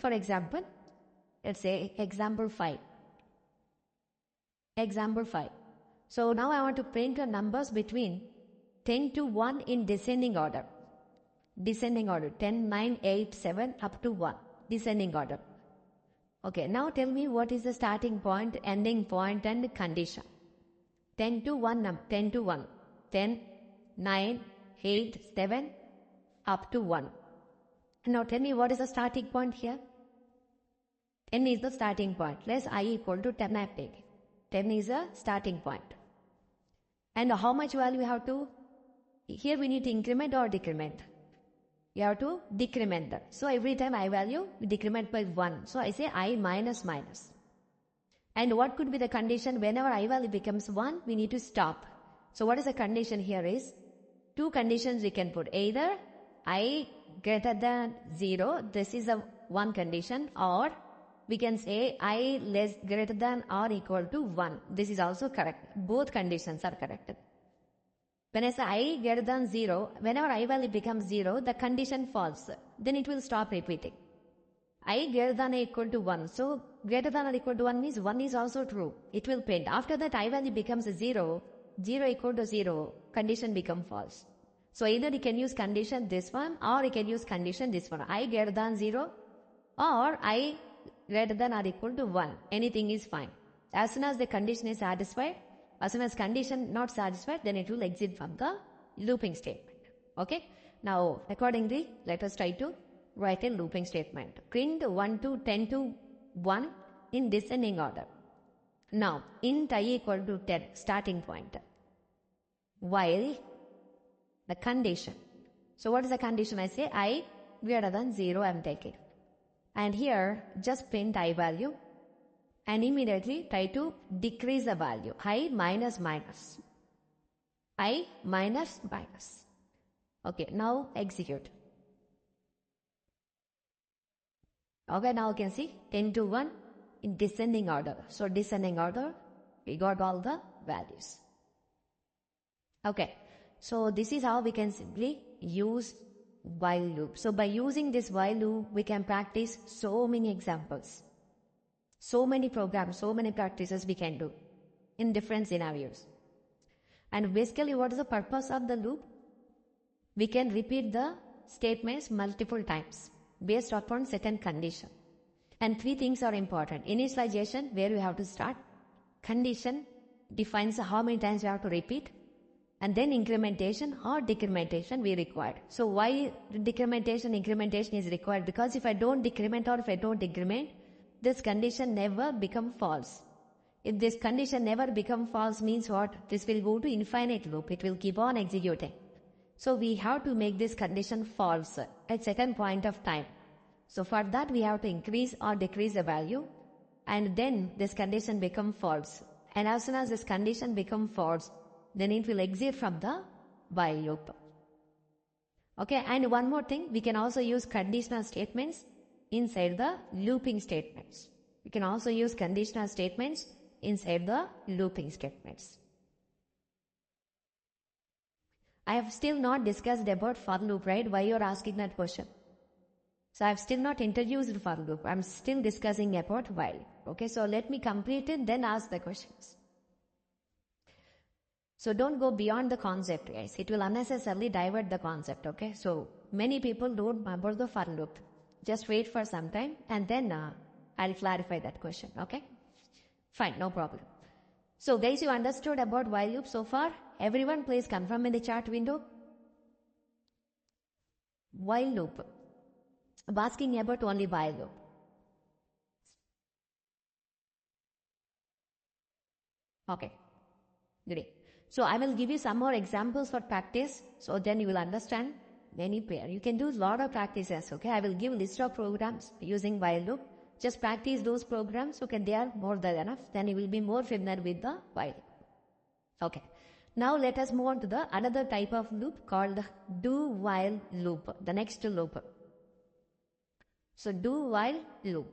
For example, let's say example 5. Example 5. So now I want to print the numbers between 10 to 1 in descending order. Descending order. 10, 9, 8, 7 up to 1. Descending order. Okay, now tell me what is the starting point, ending point and condition. 10 to 1, 10 to 1. 10, 9, 8, 7 up to 1. Now tell me what is the starting point here. 10 is the starting point. Let's I equal to 10 I have taken. 10 is a starting point. And how much value we have to? Here we need to increment or decrement. You have to decrement that. So every time I value, we decrement by 1. So I say I minus minus. And what could be the condition? Whenever I value becomes 1, we need to stop. So what is the condition here is, two conditions we can put. Either I greater than 0, this is a one condition, or we can say I less greater than or equal to 1. This is also correct. Both conditions are correct. When I say I greater than 0, whenever I value becomes 0, the condition false. Then it will stop repeating. I greater than or equal to 1. So greater than or equal to 1 means 1 is also true. It will print. After that I value becomes 0, 0 equal to 0, condition become false. So either you can use condition this one or you can use condition this one. I greater than 0 or I greater than or equal to 1. Anything is fine. As soon as the condition is satisfied, as soon as condition not satisfied, then it will exit from the looping statement. Okay. Now accordingly, let us try to write a looping statement. Print 1 to 10 to 1 in descending order. Now int I equal to 10, starting point, while the condition. So what is the condition? I say I greater than 0 I am taking. And here just print I value and immediately try to decrease the value. I minus minus. I minus minus. Okay, now execute. Okay, now you can see 10 to 1 in descending order. So descending order, we got all the values. Okay, so this is how we can simply use while loop. So by using this while loop, we can practice so many examples, so many programs, so many practices we can do in different scenarios. And basically what is the purpose of the loop? We can repeat the statements multiple times based upon certain condition. And three things are important. Initialization, where we have to start. Condition defines how many times we have to repeat. And then incrementation or decrementation we required. So why decrementation, incrementation is required? Because if I don't decrement or if I don't increment, this condition never become false. If this condition never become false means what? This will go to infinite loop. It will keep on executing. So we have to make this condition false at certain point of time. So for that we have to increase or decrease the value, and then this condition become false. And as soon as this condition become false, then it will exit from the while loop. Okay, and one more thing, we can also use conditional statements inside the looping statements. We can also use conditional statements inside the looping statements. I have still not discussed about for loop, right? Why you are asking that question? So I have still not introduced for loop. I am still discussing about while. Okay, so let me complete it, then ask the questions. So don't go beyond the concept, guys. It will unnecessarily divert the concept, okay? So many people don't remember the for loop. Just wait for some time and then I'll clarify that question, okay? Fine, no problem. So guys, you understood about while loop so far? Everyone please confirm in the chat window. While loop. I'm asking about only while loop. Okay, great. So I will give you some more examples for practice, so then you will understand many pair. You can do a lot of practices, okay? I will give list of programs using while loop. Just practice those programs, okay? They are more than enough. Then you will be more familiar with the while loop. Okay. Now let us move on to the another type of loop called the do while loop. The next loop. So do while loop.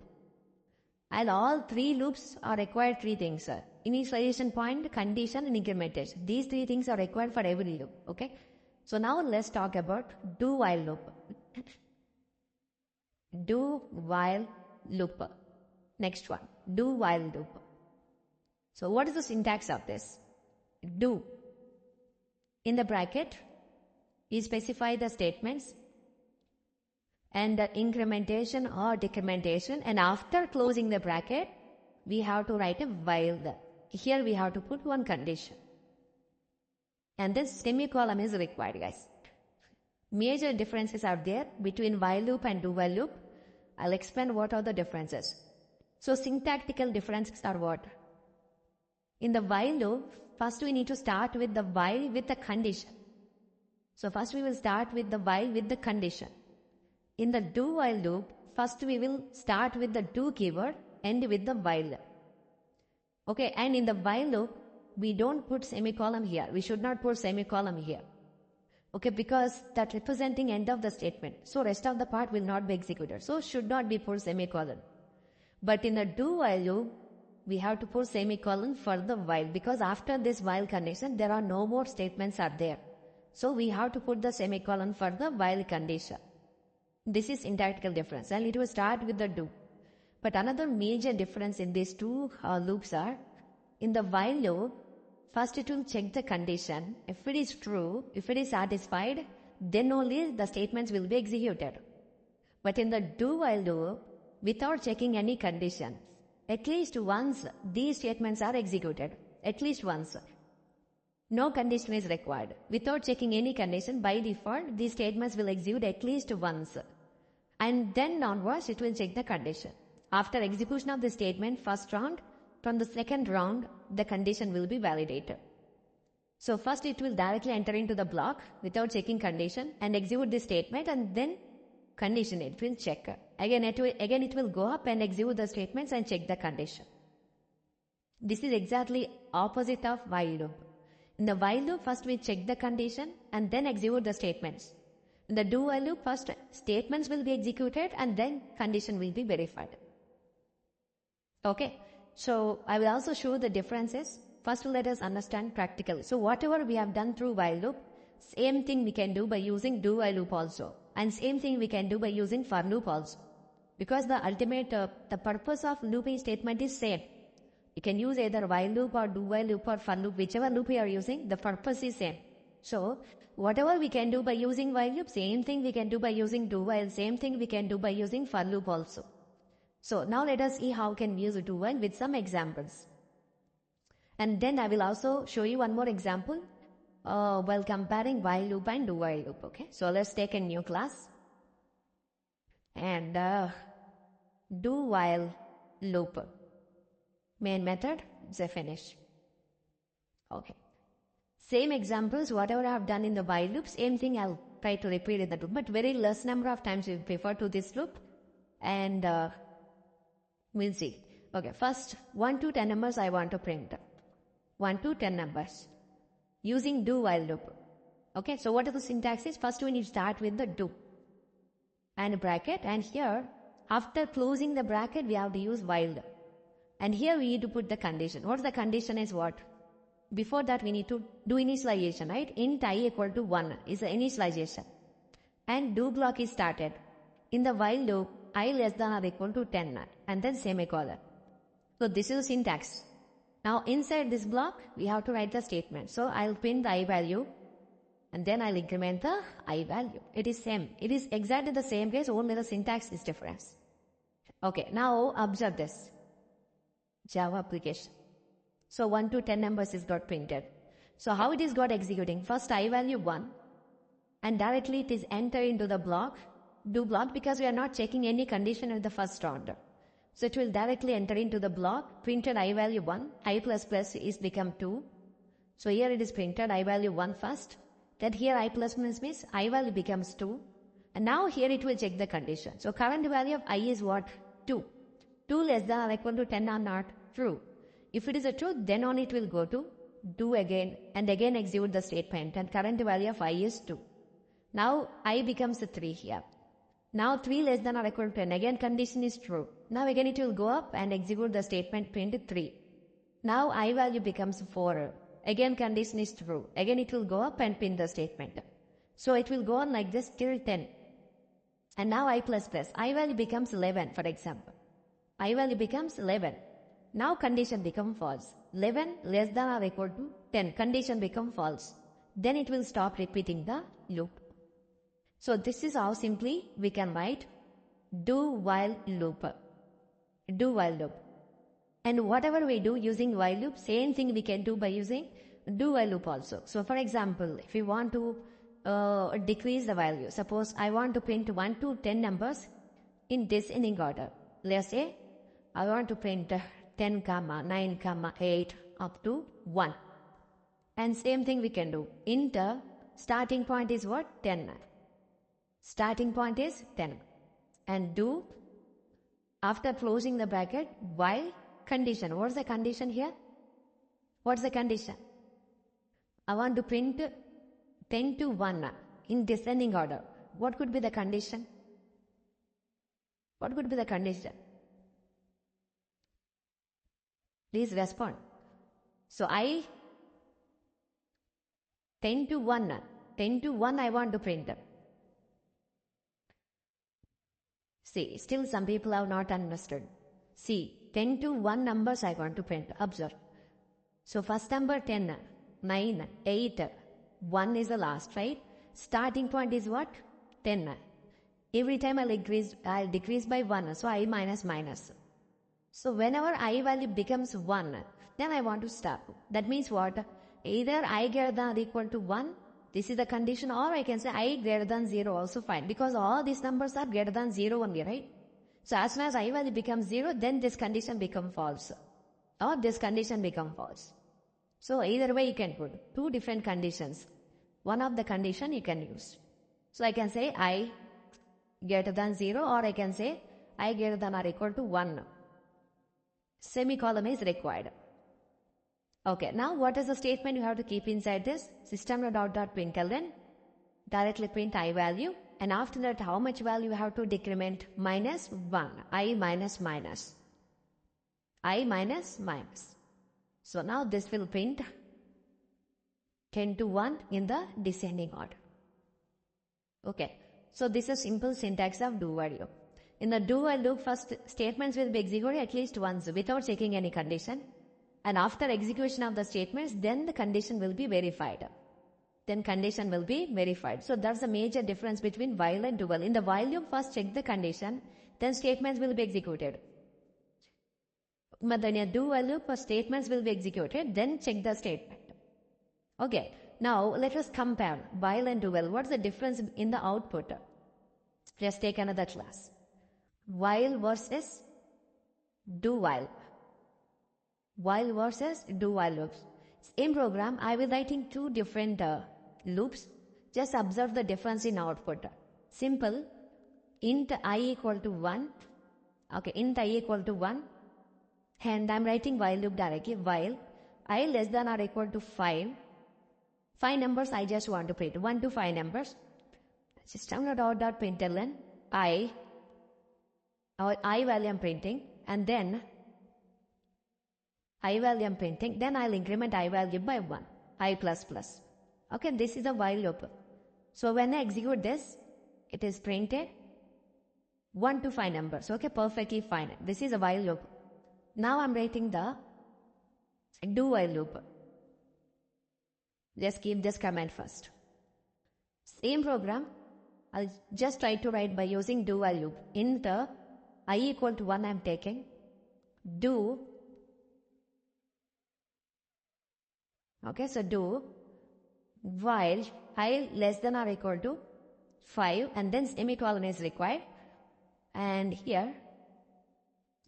And all three loops are required three things, sir. Initialization point, condition and incrementation. These three things are required for every loop. Okay. So now let's talk about do while loop. Do while loop. Next one, do while loop. So what is the syntax of this? Do. In the bracket, you specify the statements and the incrementation or decrementation, and after closing the bracket, we have to write a while. Here we have to put one condition. And this semicolon is required, guys. Major differences are there between while loop and do while loop. I'll explain what are the differences. So syntactical differences are what? In the while loop, first we need to start with the while with the condition. So first we will start with the while with the condition. In the do while loop, first we will start with the do keyword, end with the while. Okay, and in the while loop, we don't put semicolon here. We should not put semicolon here. Okay, because that representing end of the statement. So rest of the part will not be executed. So should not be put semicolon. But in the do while loop, we have to put semicolon for the while, because after this while condition, there are no more statements are there. So we have to put the semicolon for the while condition. This is syntactical difference, and it will start with the do. But another major difference in these two loops are, in the while loop, first it will check the condition. If it is true, if it is satisfied, then only the statements will be executed. But in the do while loop, without checking any condition, at least once these statements are executed. At least once. No condition is required. Without checking any condition, by default, these statements will execute at least once. And then onwards, it will check the condition. After execution of the statement, first round, from the second round, the condition will be validated. So first it will directly enter into the block without checking condition and execute the statement, and then condition it will check. Again it will go up and execute the statements and check the condition. This is exactly opposite of while loop. In the while loop, first we check the condition and then execute the statements. In the do while loop, first statements will be executed and then condition will be verified. Okay, so I will also show the differences. First let us understand practically. So whatever we have done through while loop, same thing we can do by using do while loop also. And same thing we can do by using for loop also. Because the ultimate, the purpose of looping statement is same. You can use either while loop or do while loop or for loop, whichever loop you are using, the purpose is same. So whatever we can do by using while loop, same thing we can do by using do while, same thing we can do by using for loop also. So now let us see how can we use do while with some examples. And then I will also show you one more example while comparing while loop and do while loop. Okay, so let's take a new class and do while loop. Main method is a finish. Okay, same examples whatever I have done in the while loop, same thing I'll try to repeat in the loop, but very less number of times we prefer to this loop, and we'll see. Okay, first 1 to 10 numbers I want to print. 1 to 10 numbers using do while loop. Okay, so what is the syntax is? First we need to start with the do and bracket, and here after closing the bracket we have to use while, and here we need to put the condition. What's the condition is what? Before that we need to do initialization, right? Int I equal to 1 is the initialization, and do block is started. In the while loop, I less than or equal to 10 and then semicolon. So this is the syntax. Now inside this block we have to write the statement. So I'll print the I value and then I'll increment the I value. It is same. It is exactly the same case, only the syntax is different. Okay, now observe this. Java application. So 1 to 10 numbers is got printed. So how it is got executing? First I value 1 and directly it is entered into the block, do block, because we are not checking any condition at the first round. So it will directly enter into the block, printed I value 1, I plus plus is become 2. So here it is printed I value 1 first, then here I plus plus means I value becomes 2. And now here it will check the condition. So current value of I is what? 2. 2 less than or equal to 10 or not? True. If it is a true, then on it will go to do again and again execute the statement, and current value of I is 2. Now I becomes a 3 here. Now 3 less than or equal to 10, again condition is true. Now again it will go up and execute the statement print 3. Now I value becomes 4. Again condition is true. Again it will go up and print the statement. So it will go on like this till 10. And now I plus plus. I value becomes 11 for example. I value becomes 11. Now condition become false. 11 less than or equal to 10. Condition become false. Then it will stop repeating the loop. So this is how simply we can write do while loop. Do while loop. And whatever we do using while loop, same thing we can do by using do while loop also. So for example, if we want to decrease the value, suppose I want to print 1 to 10 numbers in descending order. Let's say I want to print 10, 9, 8 up to 1. And same thing we can do. Int starting point is what? 10. Starting point is 10. And do after closing the bracket while condition. What's the condition here? What's the condition? I want to print 10 to 1 in descending order. What could be the condition? What could be the condition? Please respond. So I 10 to 1. 10 to 1 I want to print. See, still some people have not understood. See, 10 to 1 numbers I want to print. Observe. So first number 10, 9, 8, 1 is the last, right? Starting point is what? 10. Every time I'll decrease by 1. So I minus minus. So whenever I value becomes 1, then I want to stop. That means what? Either I greater than or equal to 1. This is the condition, or I can say I greater than 0 also fine. Because all these numbers are greater than 0 only, right? So as soon as I value becomes 0, then this condition becomes false. Or this condition becomes false. So either way you can put 2 different conditions. One of the condition you can use. So I can say I greater than 0, or I can say I greater than or equal to 1. Semicolon is required. Okay, now what is the statement you have to keep inside this? System.out.println, directly print I value, and after that how much value you have to decrement? Minus 1, I minus minus. I minus minus. So now this will print 10 to 1 in the descending order. Okay, so this is simple syntax of do while loop. In the do while loop, first statements will be executed at least once without checking any condition. And after execution of the statements, then the condition will be verified. Then condition will be verified. So that's the major difference between while and do while. In the while loop, first check the condition, then statements will be executed. But in a do while loop, statements will be executed, then check the statement. Okay, now let us compare while and do while. What's the difference in the output? Let's take another class. While versus do while. While versus do while loops. Same program, I will writing 2 different loops. Just observe the difference in output. Simple. Int I equal to 1. Okay, int I equal to 1. And I'm writing while loop directly. While I less than or equal to 5. 5 numbers I just want to print. 1 to 5 numbers. System.out.println I value I'm printing, and then I value I'm printing, then I'll increment I value by 1, I plus plus. Okay, this is a while loop. So when I execute this, it is printed 1 to 5 numbers. Okay, perfectly fine. This is a while loop. Now I'm writing the do while loop. Just keep this command first. Same program, I'll just try to write by using do while loop. Int I equal to 1 I'm taking. Do. Okay, so do while I less than or equal to 5, and then semicolon is required. And here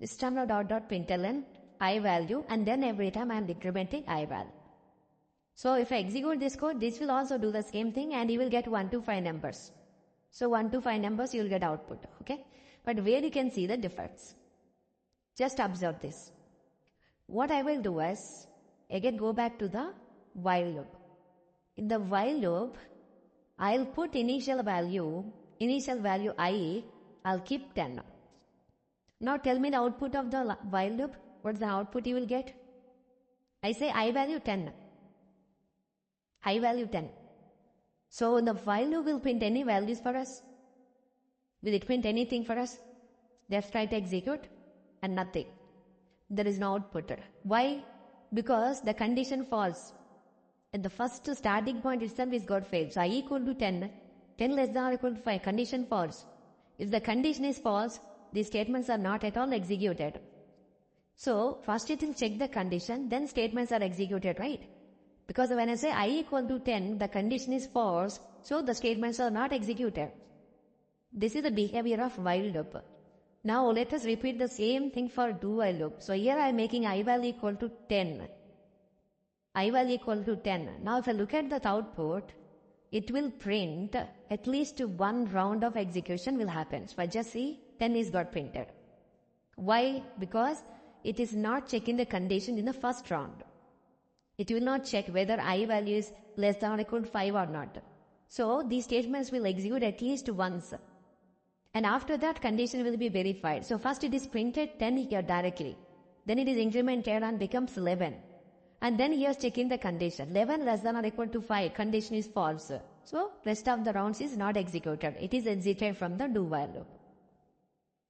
system.out.println I value, and then every time I am decrementing I value. So if I execute this code, this will also do the same thing, and you will get 1 to 5 numbers. So 1 to 5 numbers you will get output. Okay, but where you can see the difference. Just observe this. What I will do is, again go back to the while loop. In the while loop, I'll put initial value I, I'll keep 10. Now tell me the output of the while loop. What's the output you will get? I say I value 10. I value 10. So the while loop will print any values for us. Will it print anything for us? Let's try to execute. and nothing. There is no output. Why? Because the condition false. At the first starting point itself is got failed. So I equal to 10, 10 less than or equal to 5, condition false. If the condition is false, these statements are not at all executed. So first it will check the condition, then statements are executed, right? Because when I say I equal to 10, the condition is false, so the statements are not executed. This is the behavior of while loop. Now let us repeat the same thing for do while loop. So here I am making I value equal to 10. I value equal to 10. Now if I look at the output, it will print at least one round of execution will happen. So I just see 10 is got printed. Why? Because it is not checking the condition in the first round. It will not check whether I value is less than or equal to 5 or not. So these statements will execute at least once. And after that condition will be verified. So first it is printed 10 here directly. Then it is incremented and becomes 11. And then here checking the condition. 11 less than or equal to 5. Condition is false. So rest of the rounds is not executed. It is exited from the do while loop.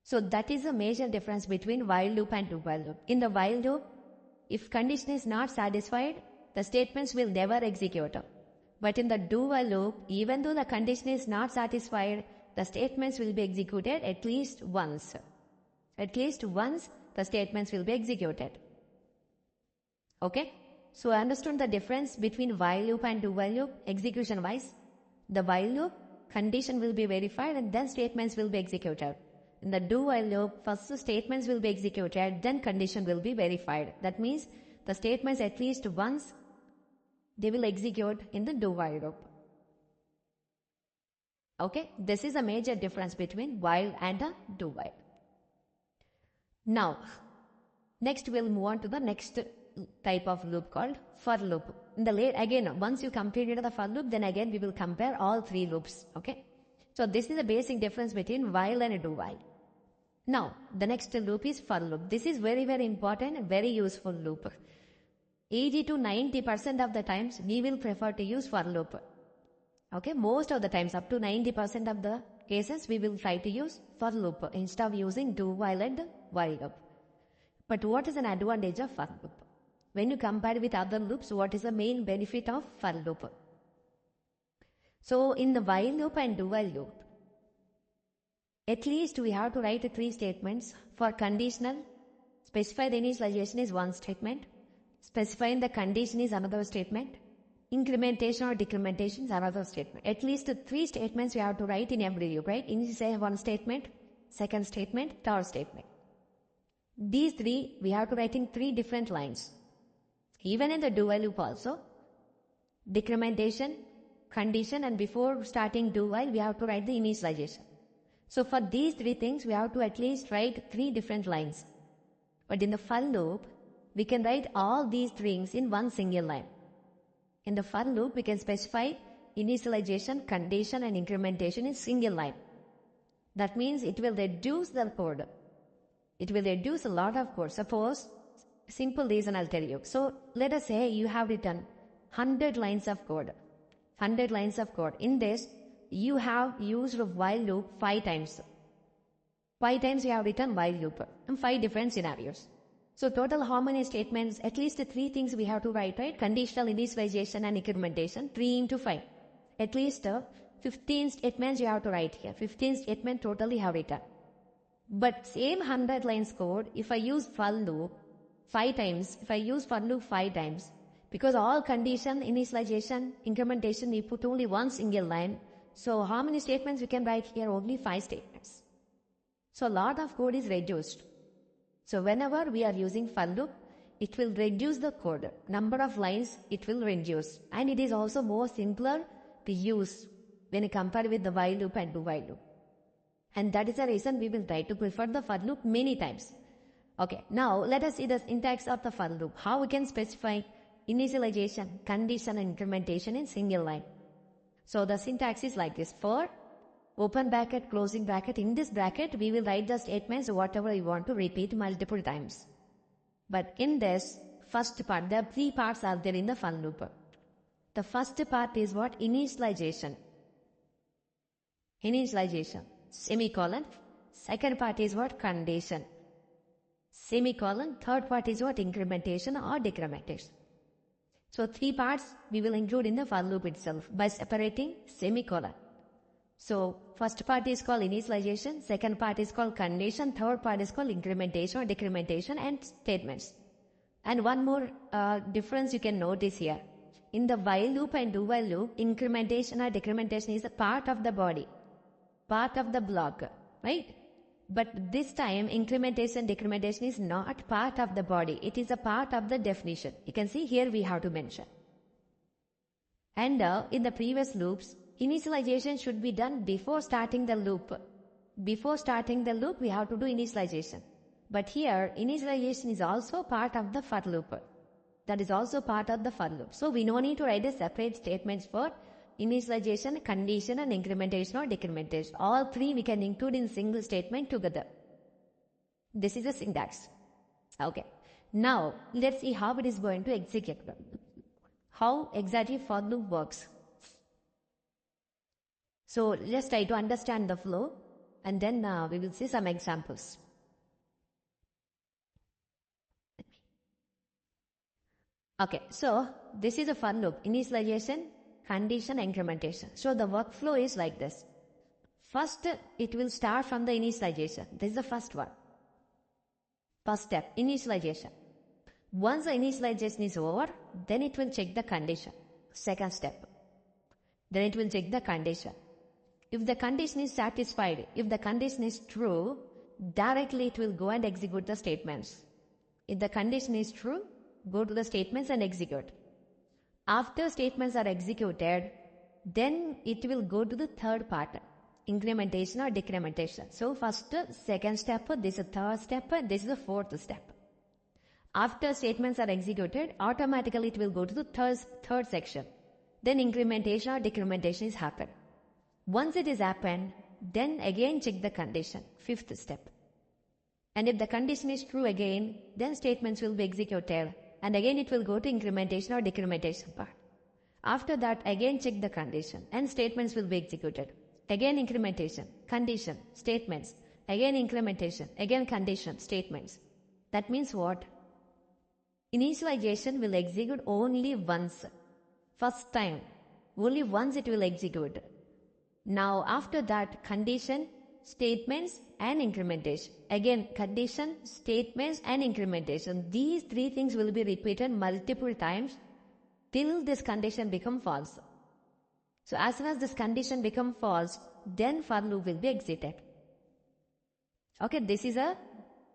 So that is a major difference between while loop and do while loop. In the while loop, if condition is not satisfied, the statements will never execute. But in the do while loop, even though the condition is not satisfied, the statements will be executed at least once. At least once the statements will be executed. Okay? So I understood the difference between while loop and do while loop execution wise. The while loop, condition will be verified and then statements will be executed. In the do while loop, first statements will be executed, then condition will be verified. That means the statements at least once they will execute in the do while loop. Okay, this is a major difference between while and a do while. Now, next we'll move on to the next type of loop called for loop. In the again, once you completed the for loop, then again we will compare all three loops. Okay, so this is the basic difference between while and do while. Now, the next loop is for loop. This is very, very important and very useful loop. 80 to 90% of the times we will prefer to use for loop. Okay, most of the times up to 90% of the cases we will try to use for loop instead of using do while and while loop. But what is an advantage of for loop? When you compare with other loops, what is the main benefit of for loop? So in the while loop and do while loop, at least we have to write three statements. For conditional, specify the initialization is one statement, specifying the condition is another statement, incrementation or decrementation is another statement. At least three statements we have to write in every loop, right? Initialize one statement, second statement, third statement. These three we have to write in three different lines. Even in the do while loop also, decrementation, condition, and before starting do while we have to write the initialization. So for these three things we have to at least write three different lines. But in the for loop, we can write all these things in one single line. In the for loop, we can specify initialization, condition, and incrementation in single line. That means it will reduce the code. It will reduce a lot of code. Suppose, simple reason I'll tell you. So let us say you have written 100 lines of code. 100 lines of code. In this, you have used while loop 5 times. 5 times you have written while loop in 5 different scenarios. So total how many statements? At least 3 things we have to write, right? Conditional, initialization and incrementation. 3 into 5. At least 15 statements you have to write here. 15 statements totally have written. But same 100 lines code, if I use for loop 5 times, because all condition, initialization, incrementation, we put only one single line. So how many statements we can write here? Only 5 statements. So a lot of code is reduced. So whenever we are using for loop, it will reduce the code. Number of lines it will reduce. And it is also more simpler to use when you compare with the while loop and do while loop. And that is the reason we will try to prefer the for loop many times. Okay, now let us see the syntax of the for loop. How we can specify initialization, condition and incrementation in single line. So the syntax is like this. For open bracket, closing bracket. In this bracket, we will write the statements whatever we want to repeat multiple times. But in this first part, there are 3 parts are there in the for loop. The first part is what? Initialization. Initialization. Semicolon. Second part is what? Condition. semicolon, third part is what? Incrementation or decrementation. So 3 parts we will include in the for loop itself by separating semicolon. So first part is called initialization, second part is called condition, third part is called incrementation or decrementation and statements. And one more difference you can notice here. In the while loop and do while loop, incrementation or decrementation is a part of the body, part of the block, right? But this time incrementation, decrementation is not part of the body. It is a part of the definition. You can see here we have to mention. And in the previous loops, initialization should be done before starting the loop. Before starting the loop, we have to do initialization. But here, initialization is also part of the for loop. That is also part of the for loop. So we no need to write a separate statements for initialization, condition and incrementation or decrementation. All three we can include in single statement together. This is a syntax. Okay. Now, let's see how it is going to execute. How exactly for loop works. So, let's try to understand the flow and then we will see some examples. Okay, so this is a for loop. Initialization, condition, incrementation. So the workflow is like this. First, it will start from the initialization. This is the first one. First step, initialization. Once the initialization is over, then it will check the condition. Second step. Then it will check the condition. If the condition is satisfied, if the condition is true, directly it will go and execute the statements. If the condition is true, go to the statements and execute. After statements are executed, then it will go to the third part, incrementation or decrementation. So first, second step, this is the third step, this is the fourth step. After statements are executed, automatically it will go to the third section. Then incrementation or decrementation is happened. Once it is happened, then again check the condition, fifth step. And if the condition is true again, then statements will be executed. And again it will go to incrementation or decrementation part. After that, again check the condition and statements will be executed. Again incrementation, condition, statements, again incrementation, again condition, statements. That means what? Initialization will execute only once. First time, only once it will execute. Now after that, condition, statements and incrementation. Again, condition, statements and incrementation. These three things will be repeated multiple times till this condition become false. So as soon as this condition become false, then for loop will be exited. Okay, this is a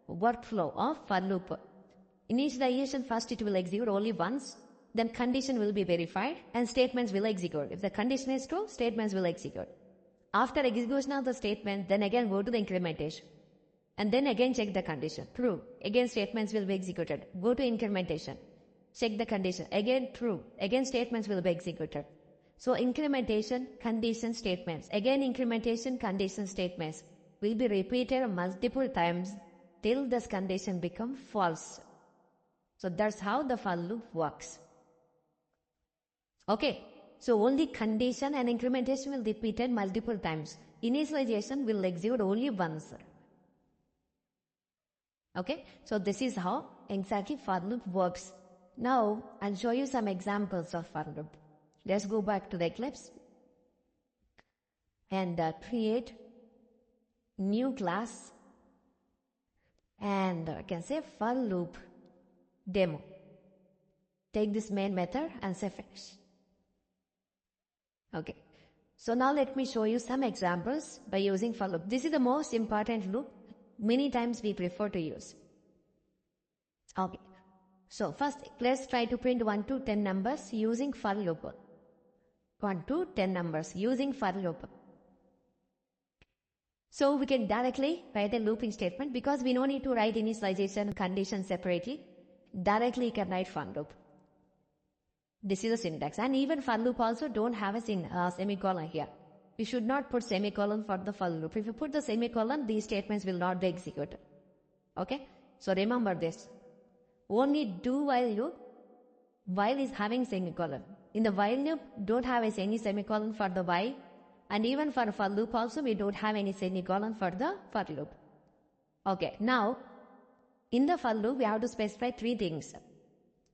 workflow of for loop. Initialization, first it will execute only once, then condition will be verified and statements will execute. If the condition is true, statements will execute. After execution of the statement, then again go to the incrementation. And then again check the condition. True. Again statements will be executed. Go to incrementation. Check the condition. Again true. Again statements will be executed. So incrementation, condition, statements. Again incrementation, condition, statements will be repeated multiple times till this condition become false. So that's how the for loop works. Okay. So only condition and incrementation will be repeated multiple times. Initialization will execute only once. Okay, so this is how exactly for loop works. Now I'll show you some examples of for loop. Let's go back to the Eclipse and create new class and I can say for loop demo. Take this main method and say finish. Okay, so now let me show you some examples by using for loop. This is the most important loop. Many times we prefer to use. Okay, so first let's try to print 1 to 10 numbers using for loop. 1 to 10 numbers using for loop. So we can directly write a looping statement because we don't need to write initialization condition separately. Directly you can write for loop. This is the syntax, and even for loop also don't have a semicolon here. We should not put semicolon for the for loop. If you put the semicolon, these statements will not be executed. Okay, so remember this. Only do while loop, while is having semicolon. In the while loop, don't have any semicolon for the while, and even for loop also we don't have any semicolon for the for loop. Okay, now In the for loop, we have to specify three things.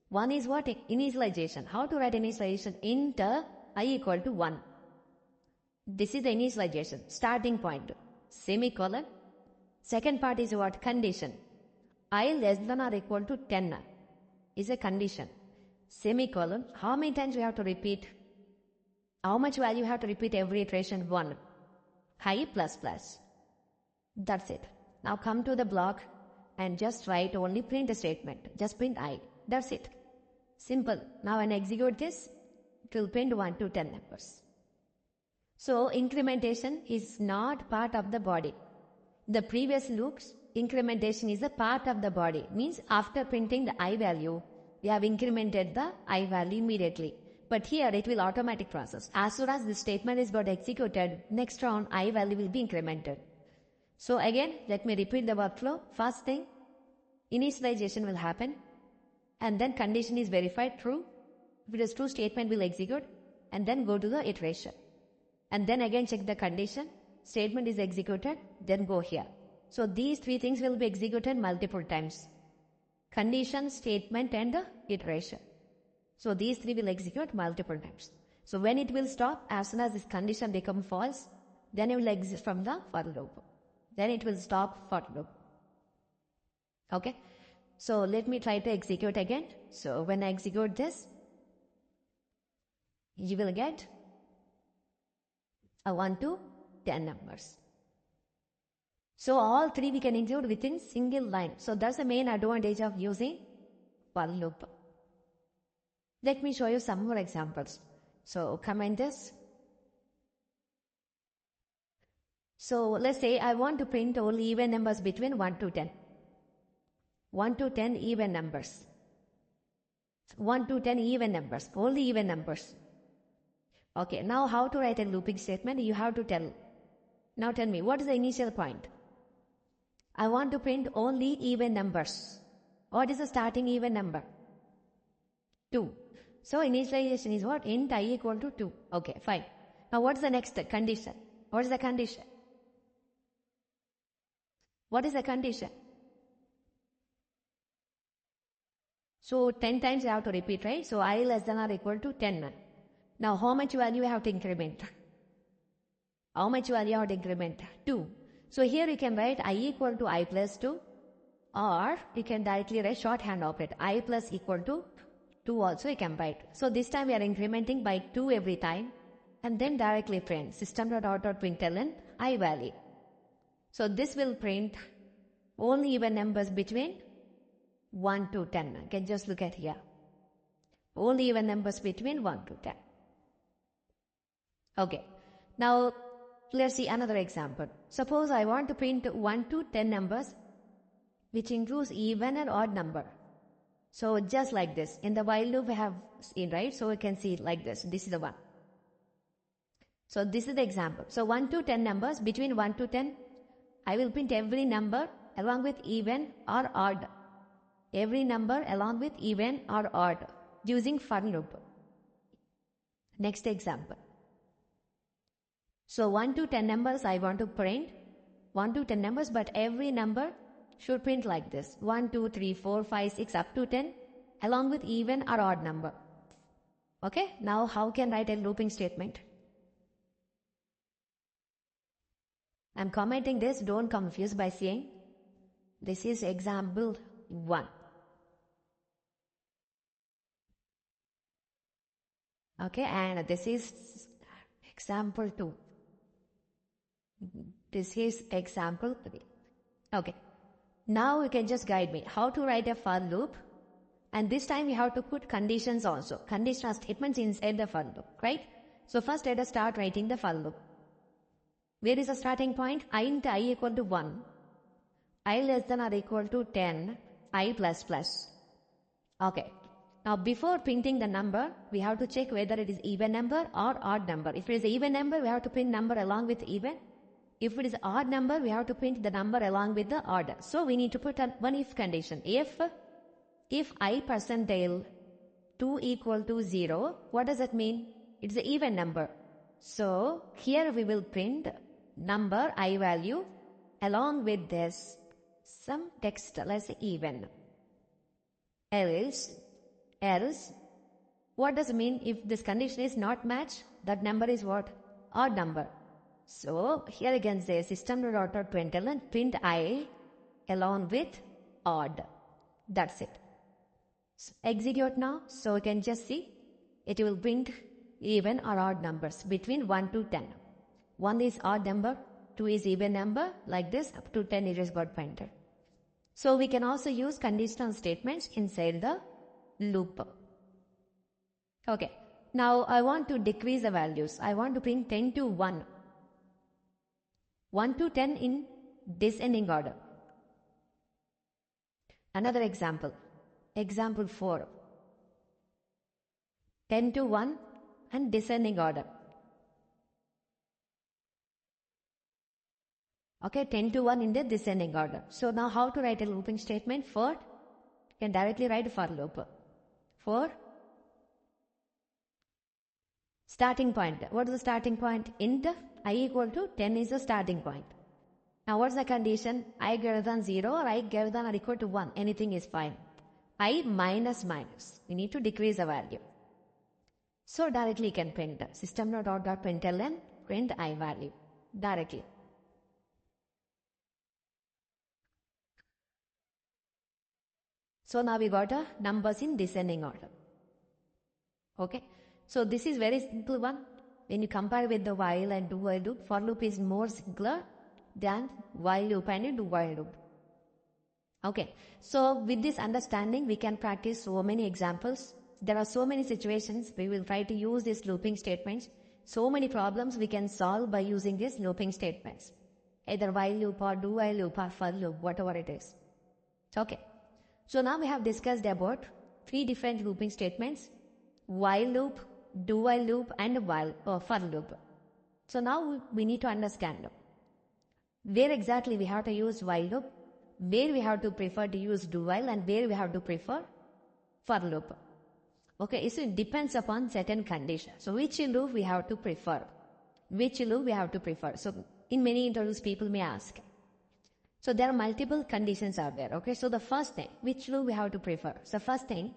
One is what? Initialization. How to write initialization? Int I equal to 1. This is the initialization, starting point, semicolon. Second part is what? Condition. I less than or equal to 10 is a condition. Semicolon. How many times we have to repeat? How much value you have to repeat every iteration? 1. I plus plus. That's it. Now come to the block and just write only print a statement. Just print I. That's it. Simple. Now when I execute this, it will print 1 to 10 numbers. So incrementation is not part of the body. The previous loops, incrementation is a part of the body. Means after printing the I value, we have incremented the I value immediately. But here it will automatic process. As soon as this statement is got executed, next round I value will be incremented. So again, let me repeat the workflow. First thing, initialization will happen and then condition is verified true. If it is true, statement will execute and then go to the iteration. And then again check the condition, statement is executed, then go here. So these three things will be executed multiple times. Condition, statement and iteration. So these three will execute multiple times. So when it will stop, as soon as this condition become false, then it will exit from the for loop. Then it will stop for loop. Okay. So let me try to execute again. So when I execute this, you will get a 1 to 10 numbers. So all three we can include within single line. So that's the main advantage of using for loop. Let me show you some more examples. So comment this. So let's say I want to print only even numbers between 1 to 10. 1 to 10 even numbers. 1 to 10 even numbers. Only even numbers. Okay, now how to write a looping statement? You have to tell. Now tell me, what is the initial point? I want to print only even numbers. What is the starting even number? 2. So initialization is what? Int I equal to 2. Okay, fine. Now what is the next condition? What is the condition? What is the condition? So 10 times you have to repeat, right? So I less than or equal to 10. Now how much value you have to increment? How much value you have to increment? 2. So here you can write I equal to I plus 2, or you can directly write shorthand operator. I plus equal to 2 also you can write. So this time we are incrementing by 2 every time and then directly print system.out.println I value. So this will print only even numbers between 1 to 10. You can just look at here. Only even numbers between 1 to 10. Okay. Now let's see another example. Suppose I want to print 1 to 10 numbers which includes even and odd number. So just like this. In the while loop we have seen, right? So we can see it like this. This is the one. So this is the example. So 1 to 10 numbers between 1 to 10. I will print every number along with even or odd. Every number along with even or odd using for loop. Next example. So 1 to 10 numbers I want to print. 1 to 10 numbers, but every number should print like this. 1, 2, 3, 4, 5, 6 up to 10 along with even or odd number. Okay. Now how can I write a looping statement? I'm commenting this. Don't confuse by saying this is example 1. Okay, and this is example 2. This is example 3. Okay. Now you can just guide me how to write a for loop, and this time we have to put conditions also. Conditional statements inside the for loop, right? So first let us start writing the for loop. Where is the starting point? Int I equal to 1. I less than or equal to 10. I plus plus. Okay. Now before printing the number, we have to check whether it is even number or odd number. If it is even number, we have to print number along with even. If it is odd number, we have to print the number along with the odd. So we need to put one if condition. If I percentile 2 equal to 0, what does that mean? It's an even number. So here we will print number I value along with this some text, let's say even. Else, what does it mean? If this condition is not matched, that number is what? Odd number. So here again say system.out.println print I along with odd. That's it. So execute now. So you can just see it will print even or odd numbers between 1 to 10. 1 is odd number, 2 is even number, like this up to 10 it is got printed. So we can also use conditional statements inside the loop. Okay. Now I want to decrease the values. I want to print 10 to 1. 1 to 10 in descending order. Another example. Example 4. 10 to 1 and descending order. Okay, 10 to 1 in the descending order. So now how to write a looping statement? For, you can directly write for loop. For starting point. What is the starting point? Int I equal to 10 is the starting point. Now what's the condition? I greater than 0 or I greater than or equal to 1. Anything is fine. I minus minus. We need to decrease the value. So directly you can print system.out.println print I value directly. So now we got a numbers in descending order. Okay. So this is very simple one. When you compare with the while and do while loop, for loop is more simpler than while loop and do while loop. Okay. So with this understanding, we can practice so many examples. There are so many situations we will try to use these looping statements. So many problems we can solve by using these looping statements. Either while loop or do while loop or for loop, whatever it is. Okay. So now we have discussed about 3 different looping statements. While loop, do while loop and for loop. So now we need to understand where exactly we have to use while loop, where we have to prefer to use do while and where we have to prefer for loop. Okay, so it depends upon certain conditions. So which loop we have to prefer? Which loop we have to prefer? So in many interviews people may ask. So there are multiple conditions out there. Okay, so the first thing, which loop we have to prefer? So first thing,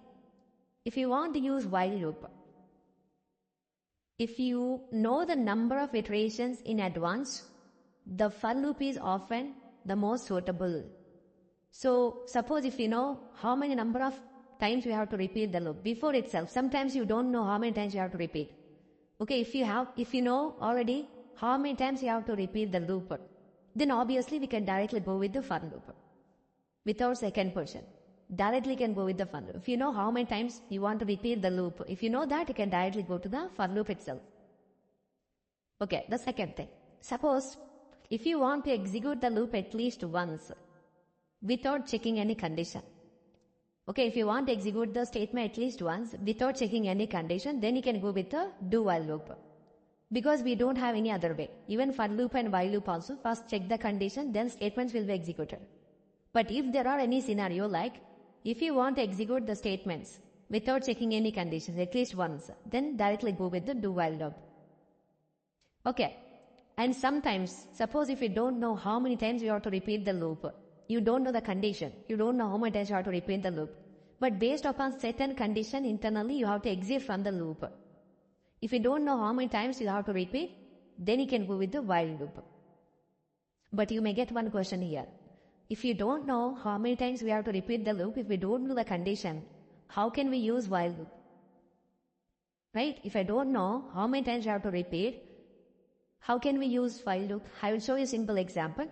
if you want to use while loop, if you know the number of iterations in advance, the for loop is often the most suitable. So suppose if you know how many number of times you have to repeat the loop before itself, sometimes you don't know how many times you have to repeat. Okay, if you know already how many times you have to repeat the loop, then obviously we can directly go with the for loop without second person. Directly can go with the for loop. If you know how many times you want to repeat the loop, if you know that, you can directly go to the for loop itself. Okay, the second thing. Suppose if you want to execute the loop at least once without checking any condition. Okay, if you want to execute the statement at least once without checking any condition, then you can go with the do while loop. Because we don't have any other way. Even for loop and while loop also, first check the condition, then statements will be executed. But if there are any scenario like, if you want to execute the statements without checking any conditions at least once, then directly go with the do while loop. Okay. And sometimes, suppose if you don't know how many times you have to repeat the loop, you don't know the condition, you don't know how many times you have to repeat the loop, but based upon certain condition internally, you have to exit from the loop. If you don't know how many times you have to repeat, then you can go with the while loop. But you may get one question here. If you don't know how many times we have to repeat the loop, if we don't know the condition, how can we use while loop? Right? If I don't know how many times you have to repeat, how can we use while loop? I will show you a simple example.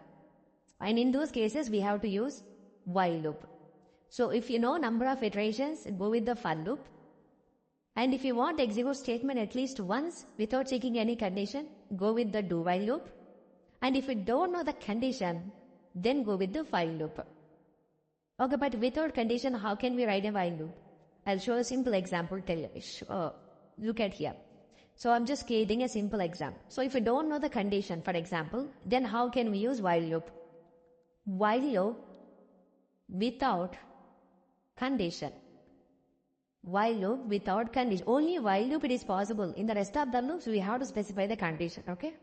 And in those cases, we have to use while loop. So if you know number of iterations, go with the for loop. And if you want to execute statement at least once without checking any condition, go with the do while loop. And if you don't know the condition, then go with the while loop. Okay, but without condition, how can we write a while loop? I'll show a simple example. Look at here. So I'm just creating a simple example. So if you don't know the condition, for example, then how can we use while loop? While loop without condition. While loop without condition. Only while loop it is possible. In the rest of the loops, we have to specify the condition. Okay?